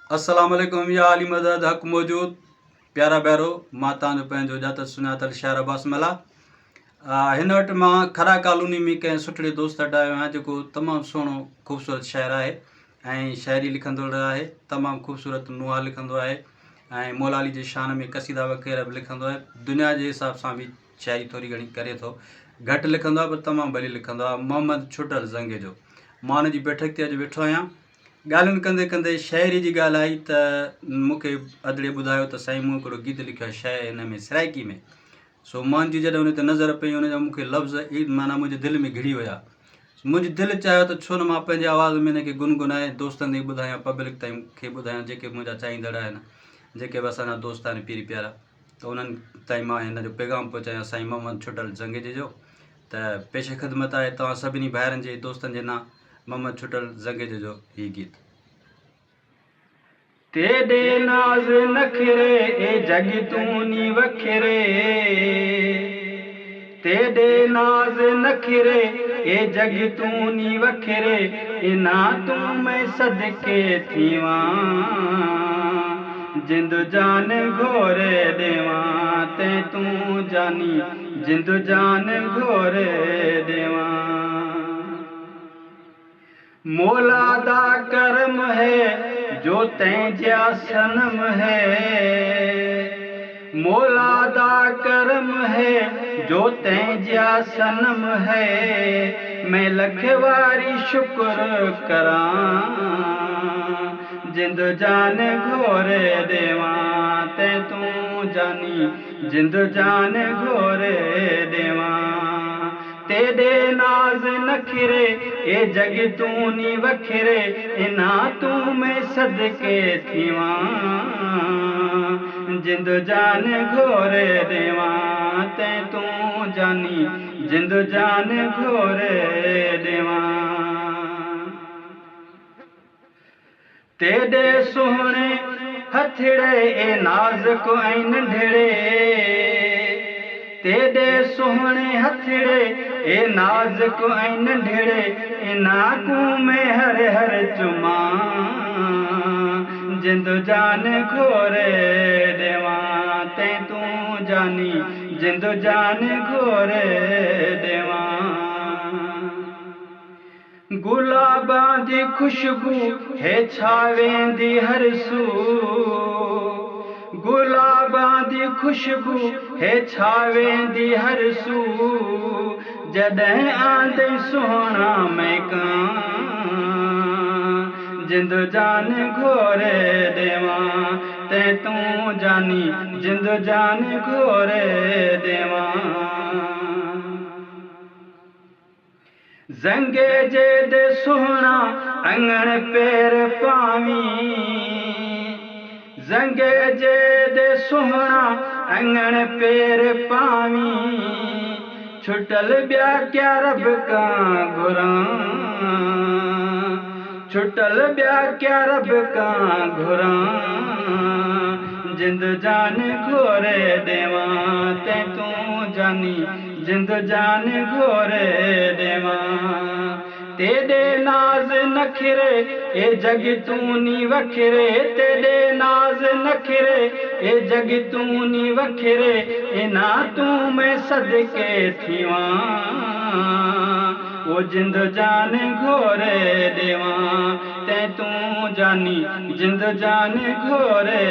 अस्सलाम वालेकुम या अली मदद हक़ मौजूद प्यारा बैरो मां तव्हांजो पंहिंजो ॼातल सुञातल शायर अब्बास मला हिन वटि मां खरा कॉलोनी में कंहिं सुठड़े दोस्त वटि आयो आहियां जेको तमामु सुहिणो ख़ूबसूरत शाइरु आहे ऐं शाइरी लिखंदड़ आहे। तमामु ख़ूबसूरत नुहा लिखंदो आहे ऐं मौला अली जे शान में क़सीदा वग़ैरह बि लिखंदो आहे। दुनिया जे हिसाब सां बि शाइरी थोरी घणी करे थो, घटि लिखंदो आहे पर तमामु भली लिखंदो आहे। मोहम्मद छुटल ज़ंगे जो मां हुन जी बैठक ते अॼु वेठो आहियां। ॻाल्हियुनि कंदे कंदे शाइरी जी ॻाल्हि आई त मूंखे अदड़े ॿुधायो त साईं मूं हिकिड़ो गीत लिखियो आहे शाइर हिन में सराइकी में। सो मुंहिंजी जॾहिं हुन ते नज़र पई हुन जा मूंखे लफ़्ज़ माना मुंहिंजे दिलि में घिड़ी विया। मुंहिंजी दिलि चाहियो त छो न मां पंहिंजे आवाज़ में हिनखे गुनगुनाए दोस्तनि ताईं ॿुधायां, पब्लिक ताईं खे ॿुधायां, जेके मुंहिंजा चाहींदड़ आहिनि, जेके बि असांजा दोस्त आहिनि पीर प्यारा, त उन्हनि ताईं मां हिन जो पैगाम पहुचायां साईं मोहम्मद छुटल ज़ंगे जो। त पेश ख़िदमत आहे तव्हां सभिनी भाइरनि जे दोस्तनि जे नाम मोहम्मद छुटल ज़ंगे जो हीउ गीत। तेॾे नाज़ नखरे ए जग तूं नी वखरे, तेॾे नाज़ नखरे ए जग तूं नी वखरे, इना तूं मैं सदके थीवां, जिंद जान घोरे देवां ते तूं जानी, जिंद जान घोरे देवां। मौला दा करम है जो तैंजा सनम है, मौला दा करम है जो तैंजा सनम है, मैं लख वारी शुक्र करां, जिंद जान घोरे देवां ते तूं जानी, जिंद जान घोरे देवां। तेॾे नाज़ नखरे ए जग तूं नी वखरे, इना तूं मैं सदके थीवां, जिंद जान घोरे देवां ते तूं जानी, जिंद जान घोरे देवां। तेॾे सुहिणे हथड़े ए नाज़ुक ऐं नंढड़े, तेॾे सुहिणे हथड़े ए नाज़ुक ऐं नंढड़े, इनाकूं में हर हर चुमां, जिंद जान घोरे देवां ते तूं जानी, जिंद जान घोरे देवां। गुलाबां दी खुशबू है छावेंदी हर सू, गुलाबां दी खुशबू है छावेंदी हर सू, जॾहिं आंदई सुहिणा महकां, जिंद जान घोरे देवां ते तूं जानी, जिंद जान घोरे देवां। ज़ंगे जे दे सुहिणा अंगण पेर पावीं, ज़ंगे जे दे सुहिणा अंगण पेर पावीं, छुटल ॿिया क्या रब कां घुरां, छुटल ॿिया क्या रब कां घुरां, जिंद जान घोरे देवां ते तूं जानी, जिंद जान घोरे देवां। तेॾे नाज़ नखरे ए जग तूं नी वखरे, तेॾे नाज़ नखरे ए जग तूं नी वखरे, इना तूं मैं सदके थीवां, ओ जिंद जान घोरे देवां ते तूं जानी, जिंद जान घोरे